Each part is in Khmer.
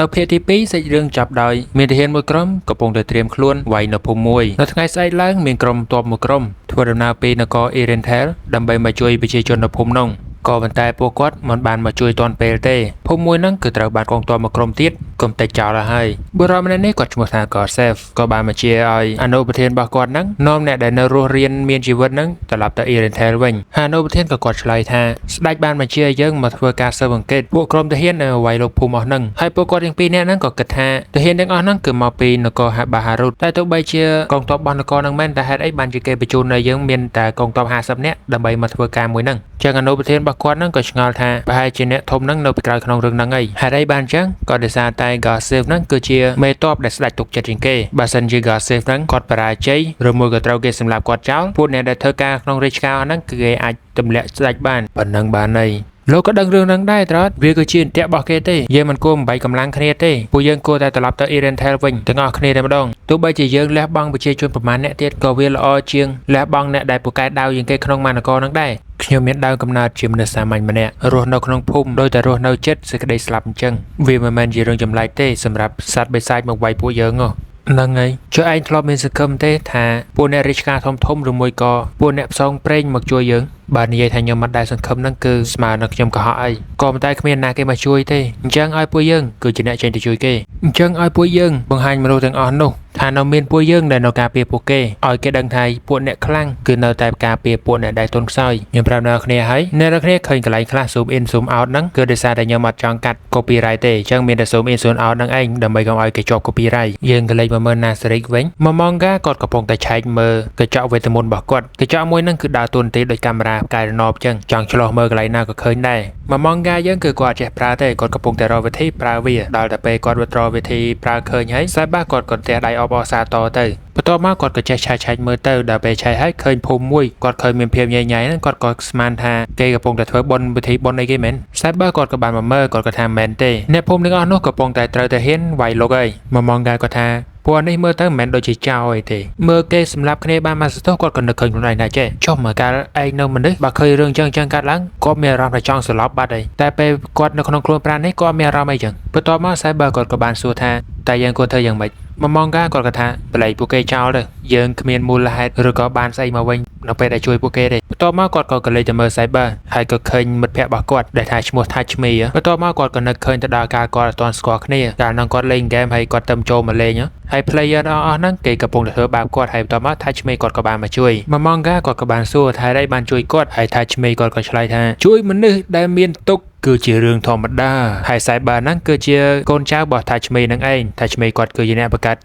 នៅភាគទី2សាច់រឿងចាប់ដោយមានទាហានមួយក្រុមកំពុងតែត្រៀមខ្លួនវាយនៅភូមិមួយនៅថ្ងៃស្អែកឡើងមានក្រុមទ័ពមួយក្រុមធ្វើដំណើរពីនគរ Irentel ដើម្បីមកជួយប្រជាជននៅភូមិនោះក៏ប៉ុន្តែពួកគាត់មិនបានមកជួយទាន់ពេលទេភូមិមួយហ្នឹងគឺត្រូវបានកងទ័ពមួយក្រុមទៀតកំទេចចោលហើយបុរសម្នាក់នេះគាត់ឈ្មោះថា Gorsef ក៏បានមកជាឲ្យអនុប្រធានរបស់គាត់ហ្នឹងនាំអ្នកដែលនៅរស់រៀនមានជីវិតហ្នឹងត្រឡប់ទៅ Irentel វិញហើយអនុប្រធានក៏គាត់ឆ្លើយថាស្ដេចបានបញ្ជាឲ្យយើងមកធ្វើការស៊ើបអង្កេតពួកក្រុមទាហាននៅវាយលោកភូមិអស់ហ្នឹងហើយពួកគាត់ទាំងពីរនាក់ហ្នឹងក៏គិតថាទាហានទាំងអស់ហ្នឹងគឺមកពីនគរ Baharut តែទោះបីជាកងទ័ពរបស់នគរហ្នឹងមែនតែហេតុអីបានជាគេបញ្ជូនឲ្យយើងមានតែកងទ័ព50នាក់ដើម្បីមកធ្វើការមួយហ្នឹងចឹងអនុប្រធានរបស់គាត់ហ្នឹងក៏ឆ្ងល់ថាប្រហែលជាអ្នកធំហ្នឹងនៅពីក្រោយក្នុងរឿងហ្នឹងអីហេតុអីបានចឹងក៏ដោយសារតែ Gorsef ហ្នឹងគឺជាមេតបដែលស្ដេចទុកចិត្តជាងគេបើសិនជា Gorsef ហ្នឹងគាត់បរាជ័យឬមួយក៏ត្រូវគេសម្លាប់គាត់ចោលពួកអ្នកដែលធ្វើការក្នុងរាជការហ្នឹងគឺគេអាចទម្លាក់ស្ដេចបានប៉ុណ្ណឹងបានអីលោកក៏ដឹងរឿងហ្នឹងដែរត្រត់វាគឺជាអន្ទាក់របស់គេទេយើងមិនគួរបំបីកម្លាំងគ្នាទេពួកយើងគួរតែត្រឡប់ទៅ Irentel វិញទាំងអស់គ្នាតែម្ដងទោះបីជាយើងលះបង់ប្រជាជនប្រមាណអ្នកទៀតក៏វាល្អជាងលះបង់អ្នកដែលពូកែដៅជាងគេក្នុងមហានគរហ្នឹងដែរខ្ញុំមានដើមកំណើតជាមនុស្សសាមញ្ញម្នាក់រស់នៅក្នុងភូមិដោយតែរស់នៅចិត្តសេចក្តីស្លាប់អញ្ចឹងវាមិនមែនជារឿងចម្លែកទេសម្រាប់សត្វបិសាចមកវាយពួកយើងហ្នឹងហើយចុះឯងធ្លាប់មានសង្ឃឹមទេថាពួកអ្នករាជការធំឬមួយក៏ពួកអ្នកផ្សងព្រេងមកជួយយើងបាទនិយាយថាខ្ញុំមិនដែលសង្ឃឹមហ្នឹងគឺស្មើនឹងខ្ញុំកុហកអីក៏ប៉ុន្តែគ្មានណាគេមកជួយទេអញ្ចឹងឲ្យពួកយើងគឺជាអ្នកចេញទៅជួយគេអញ្ចឹងឲ្យពួកយើងបង្ហាញមនុស្សទាំងអស់នោះថានៅមានពួកយើងដែលនៅការពារពួកគេឲ្យគេដឹងថាពួកអ្នកខ្លាំងគឺនៅតែការពារពួកអ្នកដែលទន់ខ្សោយខ្ញុំប្រាប់អ្នកគ្នាហើយអ្នកនរគ្នាឃើញកន្លែងខ្លះ zoom in zoom out ហ្នឹងគឺដោយសារតែខ្ញុំអត់ចង់កាត់ copyright ទេអញ្ចឹងមានតែ zoom in zoom out ហ្នឹងឯងដើម្បីកុំឲ្យគេជាប់ copyright យើងក៏លេចមកមើល Nasrik វិញមក manga គាត់កំពុងតែឆែកមើលកញ្ចក់វេទមន្តរបស់គាត់កញ្ចក់មួយហ្នឹងគឺដើរតួនាទីដោយកាមេរ៉ាកែរណបអញ្ចឹងចង់ឆ្លោះមើលកន្លែងណាក៏ឃើញដែរមក manga យើងគឺគាត់ចេះប្រើទេគាត់កំពុងតែរកវិធីប្រើវាដល់តែពេលគាត់រកវិធីប្រើឃើញហើយសាយបាគាត់ក៏ទះដៃអបអរសាទរទៅបន្ទាប់មកគាត់ក៏ចេះឆែកមើលទៅដល់ពេលឆែកហើយឃើញភូមិមួយគាត់ឃើញមានភាពញ៉ៃហ្នឹងគាត់ក៏ស្មានថាគេកំពុងតែធ្វើបុណ្យពិធីបុណ្យអីគេមែនសាយបាគាត់ក៏បានមកមើលគាត់ក៏ថាមែនទេអ្នកភូមិទាំងអស់នោះកំពុងតែត្រូវតែហ៊ានវាយលុកហើយមក manga គាត់ថាពួកនេះមើលទៅមិនមែនដូចជាចោលអីទេមើលគេសម្រាប់គ្នាបានមកសទោសគាត់ក៏នឹកឃើញខ្លួនឯងដែរចេះចុះមើលកាលឯងនៅមនុស្សបើឃើញរឿងចឹងកាត់ឡើងគាត់មានអារម្មណ៍ថាចង់ស្លាប់បាត់ហើយតែពេលគាត់នៅក្នុងខ្លួនប្រាណនេះគាត់មានអារម្មណ៍អីចឹងបន្ទាប់មកសាយបាគាត់ក៏បានសួរថាតែយើងគួរធ្វើយ៉ាងម៉េចមក manga គាត់ក៏ថាបល័យពួកគេចោលទៅយើងគ្មានមូលហេតុឬក៏បានស្អីមកវិញនៅពេលដែលជួយពួកគេទេបន្ទាប់មកគាត់ក៏លេចទៅមើល Cyber ហើយក៏ឃើញមិត្តភក្តិរបស់គាត់ដែលថាឈ្មោះ Touchme បន្ទាប់មកគាត់ក៏នឹកឃើញទៅដល់ការគាត់អត់ទាន់ស្គាល់គ្នាកាលហ្នឹងគាត់លេងហ្គេមហើយគាត់ទៅចូលមកលេងហើយ player អស់ហ្នឹងគេកំពុងតែធ្វើបាបគាត់ហើយបន្ទាប់មក Touchme គាត់ក៏បានមកជួយមក manga គាត់ក៏បានសួរថាអីបានជួយគាត់ហើយ Touchme គាត់ក៏ឆ្លើយថាជួយមនុស្សដែលមានទុក្ខគឺជារឿងធម្មតាហើយ Cyber ហ្នឹងគឺជាកូនចៅរបស់ Touchme ហ្នឹងឯង Touchme គាត់គឺជាអ្នកបង្កើត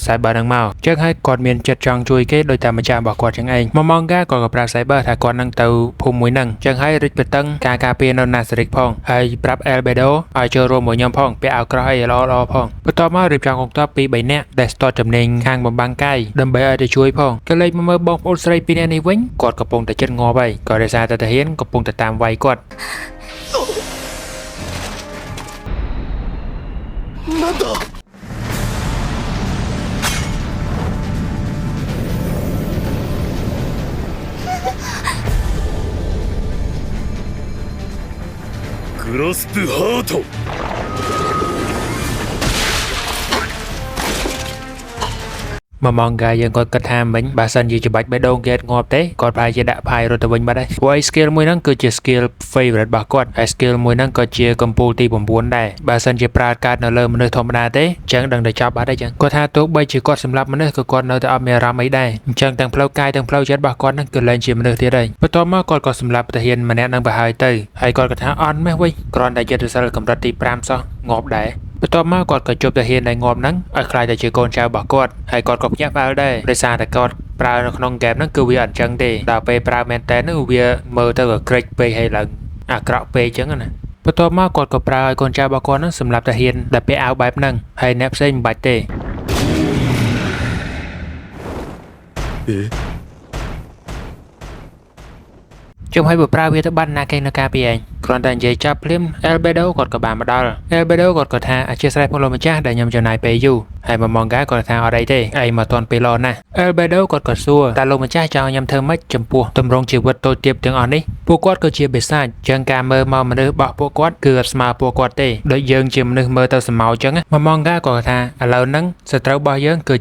Cyber ហ្នឹងមកចឹងហើយគាត់មានចិត្តចង់ជួយគេដោយតែម្ចាស់របស់គាត់ចឹងឯងមក manga គាត់ក៏ប្រាប់ Cyber ថាគាត់នឹងទៅភូមិមួយហ្នឹងចឹងហើយរិចបតឹងការការពារនៅ Nasrik ផងហើយប្រាប់ Albedo ឲ្យចូលរួមមួយខ្ញុំផងពាក់អាវក្រោះអីល្អផងបន្ទាប់មករៀបចំកងទ័ពពី3នាក់ដែលស្ទាត់ចំណេញខាងបំបាំងកាយដើម្បីឲ្យទៅជួយផងក៏លេចមកមើលបងប្អូនស្រី2នាក់នេះវិញគាត់កំពុងតែចិត្តងាប់ហើយក៏ដោយសារតែទាហានកំពុងតែតាមវាយគាត់なんだグラスプハートមក manga យើងគាត់គិតថាមិញបើសិនជាច្បាច់បេះដូងគេអត់ងាប់ទេគាត់ប្រហែលជាដាក់ផាយរត់ទៅវិញបាត់ហើយព្រោះឯ skill មួយហ្នឹងគឺជា skill favorite របស់គាត់ហើយ skill មួយហ្នឹងក៏ជាកំពូលទី9ដែរបើសិនជាប្រើកើតនៅលើមនុស្សធម្មតាទេអញ្ចឹងដឹងតែចប់បាត់ហើយចឹងគាត់ថាទោះបីជាគាត់សម្លាប់មនុស្សក៏គាត់នៅតែអត់មានអារម្មណ៍អីដែរអញ្ចឹងទាំងផ្លូវកាយទាំងផ្លូវចិត្តរបស់គាត់ហ្នឹងគឺលែងជាមនុស្សទៀតហើយបន្ទាប់មកគាត់ក៏សម្លាប់ទាហានម្នាក់ហ្នឹងទៅហើយទៅហើយគាត់ក៏ថាអត់ម៉េះវិញគ្រាន់តែចិត្តរសិលកម្រិតទី5សោះងាប់ដែរបន្ទាប់មកគាត់ក៏ជួបទាហានដែលងាប់ហ្នឹងឲ្យខ្លាចតែជាកូនចៅរបស់គាត់ហើយគាត់ក៏ភ្ញាក់ផ្អើលដែរដោយសារតែគាត់ប្រើនៅក្នុងហ្គេមហ្នឹងគឺវាអត់ចឹងទេដល់ពេលប្រើមែនតើហ្នឹងវាមើលទៅក៏ក្រិចពេកហើយឡើងអាក្រក់ពេកចឹងណាបន្ទាប់មកគាត់ក៏ប្រើឲ្យកូនចៅរបស់គាត់ហ្នឹងសម្រាប់ទាហានដែលពាក់អាវបែបហ្នឹងហើយអ្នកផ្សេងមិនបាច់ទេជុំឲ្យបើប្រើវាទៅបានណាគេនៅការពីឯង គ្រាន់តែនិយាយចាប់ភ្លាម Albedo គាត់ក៏បានមកដល់ Albedo គាត់ក៏ថាអធិស្ឋានផងលោកម្ចាស់ដែលខ្ញុំចំណាយពេលយូរហើយមកម៉ងកាគាត់ថាអត់អីទេឯងមកទាន់ពេលល្អណាស់ Albedo គាត់ក៏សួរតើលោកម្ចាស់ចង់ខ្ញុំធ្វើម៉េចចំពោះទម្រង់ជីវិតតូចទាបទាំងអស់នេះពួកគាត់ក៏ជាបិសាចចឹងការមើលមកមនុស្សរបស់ពួកគាត់គឺអត់ស្មើពួកគាត់ទេដូចយើងជាមនុស្សមើលទៅសម្ោចឹងមកម៉ងកាគាត់ថាឥឡូវហ្នឹងសត្រូវរបស់យើងគឺជ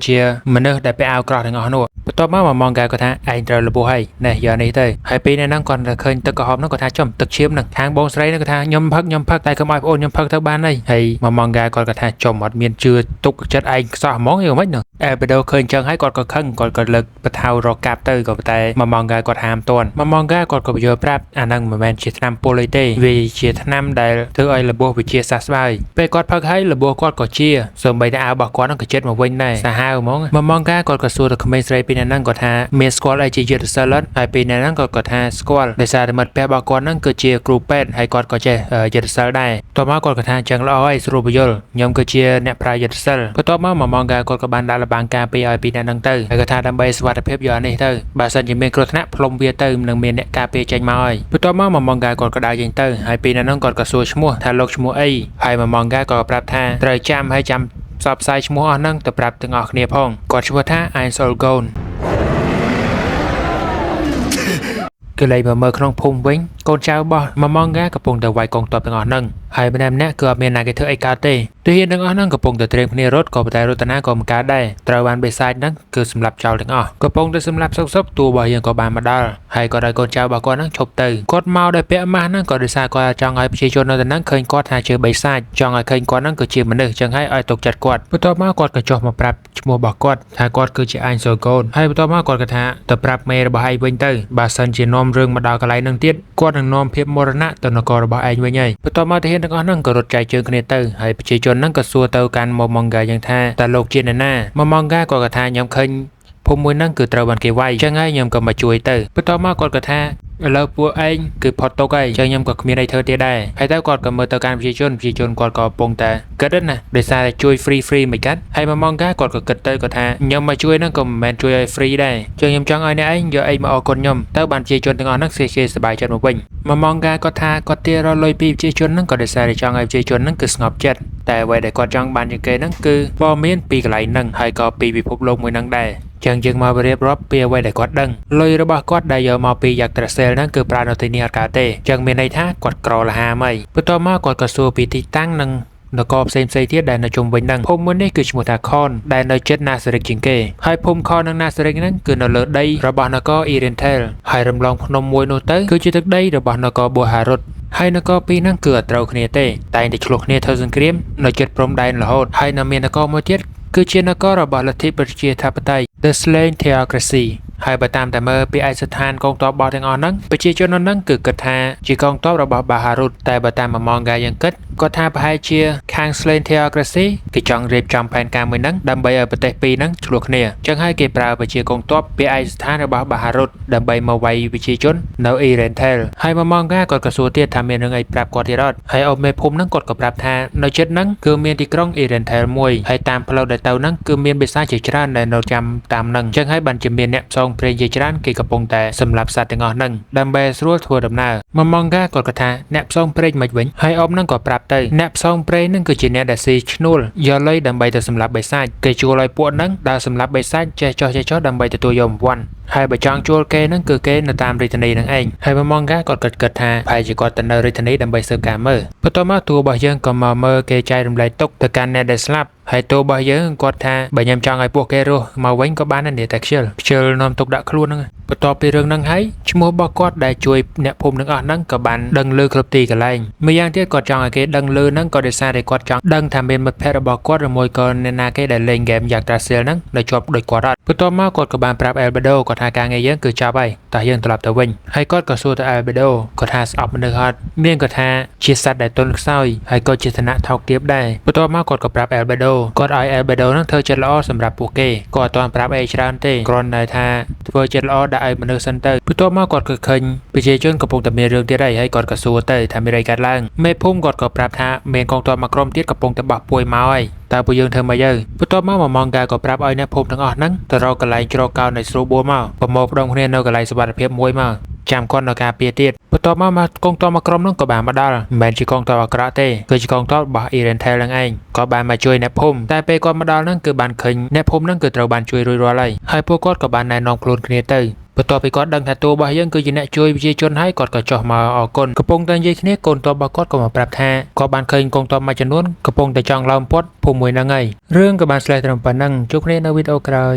ាមនុស្សដែលពាក់អាវក្រោះទាំងអស់នោះបន្ទាប់មកម៉ងកាគាត់ថាឯងត្រូវលបោះហើយណែយកនេះទៅហើយពេលនេះហ្នឹងគាត់ទៅឃើញទឹកក្រហមហ្នឹងគាត់ថាចំទឹកឈាមហ្នឹងខាងបងស្រីហ្នឹងគាត់ថាខ្ញុំផឹកតែកុំឲ្យប្អូនខ្ញុំផឹកទៅបានហើយម៉ងកាគាត់ថាចំអត់មានជឿទុកចិត្តឯងខ្សោះហ្មងយ៉ាងម៉េចហ្នឹងAlbedo ឃើញចឹងហើយគាត់ក៏ខឹងគាត់ក៏លើកបថៅរកកាប់ទៅក៏តែម៉ងកាគាត់ហាមតន់ម៉ងកាគាត់ក៏យល់ប្រាប់អាហ្នឹងមិនមែនជាថ្នាំពុលអីទេវាជាថ្នាំដែលធ្វើឲ្យរបួសវិជាសាស្ត្រហើយពេលគាត់ផឹកហើយរបួសគាត់ក៏ជាសូម្បីតែអាវរបស់គាត់ហ្នឹងក៏ចិត្តមកវិញដែរសាហាវហ្មងម៉ងកាគាត់ក៏សួរទៅក្មេងស្រីពីហ្នឹងគាត់ថាមានស្គាល់អីជាយុទ្ធសាស្ត្រអត់ហើយពីហ្នឹងគាត់ថាស្គាល់ដោយសារតែមិត្តភក្តិរបស់គាត់ហ្នឹងគឺជាគ្រូពេទ្យហើយគាត់ក៏ចេះយុទ្ធសាស្ត្រដែរតោះមកគាត់ក៏ថាចឹងល្អហើយស្រួលបញ្យល់ខ្ញុំគឺជាអ្នកប្រាជ្ញយុទ្ធសាស្ត្របន្ទាប់មកម៉ងកាគាត់ក៏បានដាក់លបាំងការពារឲ្យពីហ្នឹងទៅហើយគាត់ថាដើម្បីសុវត្ថិភាពយកនេះទៅបើសិនជាមានគ្រោះថ្នាក់ផ្លុំវាទៅនឹងមានអ្នកការពារចេញមកហើយបន្ទាប់មកម៉ងកាគាត់ក៏ដើរចេញទៅហើយពីហ្នឹងគាត់ក៏សួរឈ្មោះថាលោកឈ្មោះអីហើយម៉ងកាក៏ប្រាប់ថាត្រូវចាំផ្សព្វផ្សាយឈ្មោះអស់ហ្នឹងទៅប្រាប់ទាំងអស់គ្នាផងគាត់ឈ្មោះថា Ainz Ol Gon គឺលេខមើលក្នុងភូមិវិញកូនចៅរបស់ម៉ងកាកំពុងតែវាយកងទ័ពទាំងអស់ហ្នឹងហើយម្នាក់គឺអត់មានណាគេធ្វើអីកើតទេទាហានទាំងអស់ហ្នឹងកំពុងតែត្រៀមគ្នារត់ក៏ប៉ុន្តែរតនាក៏មិនកើតដែរត្រូវបានបិសាចហ្នឹងគឺសម្លាប់ចោលទាំងអស់កំពុងតែសម្លាប់សុបតួរបស់យើងក៏បានមកដល់ហើយក៏ឲ្យកូនចៅរបស់គាត់ហ្នឹងឈប់ទៅគាត់មកដោយពាក់ម៉ាស់ហ្នឹងក៏ដោយសារគាត់ចង់ឲ្យប្រជាជននៅទីហ្នឹងឃើញគាត់ថាជាបិសាចចង់ឲ្យឃើញគាត់ហ្នឹងគឺជាមនុស្សចឹងហើយឲ្យទុកចិត្តគាត់បន្ទាប់មកគាត់ក៏ចុះមកប្រាប់ឈ្មោះរបស់គាត់ថាគាត់គឺជា Ainz Ol Gon ហើយបន្ទាប់មកគាត់ក៏ថាទៅប្រាប់មេរបស់ឯងវិញទៅបើសិនជានាំរឿងមកដល់កន្លែងហ្នឹងទៀតគាត់នឹងនាំភាពមរណៈទៅនគររបស់ឯងវិញហើយបន្ទាប់មកទាហានទាំងអស់ហ្នឹងក៏រត់ចែកជើងគ្នាទៅហើយប្រជាជនហ្នឹងក៏សួរទៅកាន់ម៉ងកាយ៉ាងថាតើលោកជាអ្នកណាម៉ងកាក៏ថាខ្ញុំឃើញភូមិមួយហ្នឹងគឺត្រូវបានគេវាយចឹងហើយខ្ញុំក៏មកជួយទៅបន្ទាប់មកគាត់ក៏ថាឥឡូវពួកឯងគឺផុតទុកហើយចឹងខ្ញុំក៏គ្មានអីធ្វើទៀតដែរហើយទៅគាត់ក៏មើលទៅកាន់ប្រជាជនគាត់ក៏កំពុងតែគិតណាដោយសារតែជួយ free មិនកាត់ហើយម៉ងកាគាត់ក៏គិតទៅគាត់ថាខ្ញុំមកជួយហ្នឹងក៏មិនមែនជួយឲ្យ free ដែរចឹងខ្ញុំចង់ឲ្យអ្នកឯងយកអីមកអរគុណខ្ញុំទៅបានប្រជាជនទាំងអស់ហ្នឹងគេសប្បាយចិត្តមកវិញម៉ងកាគាត់ថាគាត់ទារលុយពីប្រជាជនហ្នឹងក៏ដោយសារតែចង់ឲ្យប្រជាជនហ្នឹងគឺស្ងប់ចិត្តតែអ្វីដែលគាត់ចង់បានជាងគេហ្នឹងគឺព័ត៌មានពីកន្លែងហ្នឹងហើយក៏ពីពិភពលោកមួយហ្នឹងដែរចឹងយើងមករៀបរាប់ពីអ្វីដែលគាត់ដឹងលុយរបស់គាត់ដែលយកមកពីយ៉ាក់ត្រាសេលហ្នឹងគឺប្រើនៅទីនេះអត់កើតទេចឹងមានន័យថាគាត់ក្រលហាមហើយបន្ទាប់មកគាត់ក៏សួរពីទីតាំងនិងនគរផ្សេងទៀតដែលនៅជុំវិញហ្នឹងភូមិមួយនេះគឺឈ្មោះថា Khon ដែលនៅជិត Nazarick ជាងគេហើយភូមិ Khon និង Nazarick ហ្នឹងគឺនៅលើដីរបស់នគរ Irentel ហើយរំលងភ្នំមួយនោះទៅគឺជាទឹកដីរបស់នគរ Boharut ហើយនគរពីរហ្នឹងគឺអត់ត្រូវគ្នាទេតែតែឆ្លោះគ្នាធ្វើសង្គ្រាមនៅជិតព្រំដែនរហូតហើយនៅមាននគរមួយទៀតគឺជានគររបស់លទ្ធិប្រជាធិបតេយ្យ The Slain Theocracy ហើយបើតាមតែមើលពីឯកស្ថានកងទ័ពរបស់ទាំងអស់ហ្នឹងប្រជាជននៅហ្នឹងគឺគិតថាជាកងទ័ពរបស់ Boharut តែបើតាមម៉ងកាយ៉ាងគិតគាត់ថាប្រហែលជាខាង Slain Theocracy គេចង់រៀបចំផែនការមួយហ្នឹងដើម្បីឲ្យប្រទេសពីរហ្នឹងឆ្លោះគ្នាចឹងហើយគេប្រើប្រជាកងទ័ពពីឯកស្ថានរបស់ Boharut ដើម្បីមកវាយប្រជាជននៅ Irentel ហើយម៉ងកាគាត់ក៏សួរទៀតថាមានរឿងអីប្រាប់គាត់ទៀតអត់ហើយអ៊ំមេភូមិហ្នឹងគាត់ក៏ប្រាប់ថានៅជិតហ្នឹងគឺមានទីក្រុង Irentel មួយហើយតាមផ្លូវដែលទៅហ្នឹងគឺមានបិសាចជាច្រើនដែលនៅចាំតាមហ្នឹងចឹងហើយបានជាមានអ្នកផ្សងព្រេងជាច្រើនគេកំពុងតែសម្លាប់សត្វទាំងអស់ហ្នឹងដើម្បីស្រួលធ្វើដំណើរម៉ងកាគាត់ក៏ថាអ្នកផ្សងព្រេងមិនវិញហើយអ៊ំហ្នឹងក៏ប្រាប់ទៅអ្នកផ្សងព្រេងហ្នឹងគឺជាអ្នកដែលស៊ីឈ្នួលយកលុយដើម្បីទៅសម្លាប់បិសាចគេជួលឲ្យពួកហ្នឹងដើរសម្លាប់បិសាចចេះចោះដើម្បីទទួលយករង្វាន់ហើយបើចង់ជួលគេហ្នឹងគឺគេនៅតាមរាជធានីហ្នឹងឯងហើយម៉ងកាគាត់គិតថាប្រហែលជាគាត់ទៅនៅរាជធានីដើម្បីស៊ើបការមើលបន្ទាប់មកតួរបស់យើងក៏មកមើលគេចែករំលែកទុកទៅកាន់អ្នកដែលស្លាប់ហើយតួរបស់យើងគាត់ថាបើខ្ញុំចង់ឲ្យពួកគេរស់មកវិញក៏បានដែរតែខ្ជិលនាំទុកដាក់ខ្លួនហ្នឹងបន្ទាប់ពីរឿងហ្នឹងហើយឈ្មោះរបស់គាត់ដែលជួយអ្នកភូមិទាំងអស់ហ្នឹងក៏បានដឹងឮគ្រប់ទីកន្លែងម្យ៉ាងទៀតគាត់ចង់ឲ្យគេដឹងឮហ្នឹងក៏ដោយសារតែគាត់ចង់ដឹងថាមានមិត្តភក្តិរបស់គាត់ឬមួយក៏អ្នកណាគេដែលលេងហ្គេមយ៉ាក់ត្រាសេលហ្នឹងនៅជាប់ដូចគាត់អត់បន្ទាប់មកគាត់ក៏បានប្រាប់ Albedo គាត់ថាការងារយើងគឺចប់ហើយតោះយើងត្រឡប់ទៅវិញហើយគាត់ក៏សួរទៅ Albedo គាត់ថាស្អប់មនុស្សអត់មានគាត់ថាជាសត្វដែលទន់ខ្សោយហើយក៏ជាឋានៈថោកទាបដែរបន្ទាប់មកគាត់ក៏ប្រាប់ Albedo គាត់ឲ្យ Albedo ហ្នឹងធ្វើចិត្តល្អសម្រាប់ពួកគេគាត់អត់ទាន់ប្រាប់អីច្រើនទេគ្រាន់តែថាធ្វើចិត្តល្អដាក់ឲ្យមនុស្សសិនទៅបន្ទាប់មកគាត់ក៏ឃើញប្រជាជនកំពុងតែមានរឿងទៀតហើយគាត់ក៏សួរទៅថាមានអីកើតឡើងមេភូមិគាត់ក៏ប្រាប់ថាមានកងទ័ពមួយក្រុមទៀតកំពុងតែបោះពួយមកហើយតើពួកយើងធ្វើម៉េចទៅបន្ទាប់មកម៉ងកាក៏ប្រាប់ឲ្យអ្នកភូមិទាំងអស់ហ្នឹងទៅរកកន្លែងជ្រកកោននៃស្រួលបួលមកប្រមូលផ្ដុំគ្នានៅកន្លែងសុវត្ថិភាពមួយមក ចាំគាត់នៅការពារទៀតបន្ទាប់មកកងទ័ពមកក្រុមនោះក៏បានមកដល់មិនមែនជាកងទ័ពអាក្រក់ទេគឺជាកងទ័ពរបស់ Irentel នឹងឯងក៏បានមកជួយអ្នកភូមិតែពេលគាត់មកដល់ហ្នឹងគឺបានឃើញអ្នកភូមិហ្នឹងគឺត្រូវបានជួយរួចរាល់ហើយពួកគាត់ក៏បានណែនាំខ្លួនគ្នាទៅបន្ទាប់ពីគាត់ដឹងថាតួរបស់យើងគឺជាអ្នកជួយប្រជាជនហើយគាត់ក៏ចុះមកអរគុណកំពុងតែនិយាយគ្នាកូនទ័ពរបស់គាត់ក៏មកប្រាប់ថាគាត់បានឃើញកងទ័ពមួយចំនួនកំពុងតែចង់ឡោមព័ទ្ធភូមិមួយហ្នឹងហើយរឿងក៏បានឆ្លើយត្រឹមប៉ុណ្ណឹងជួបគ្នានៅវីដេអូក្រោយ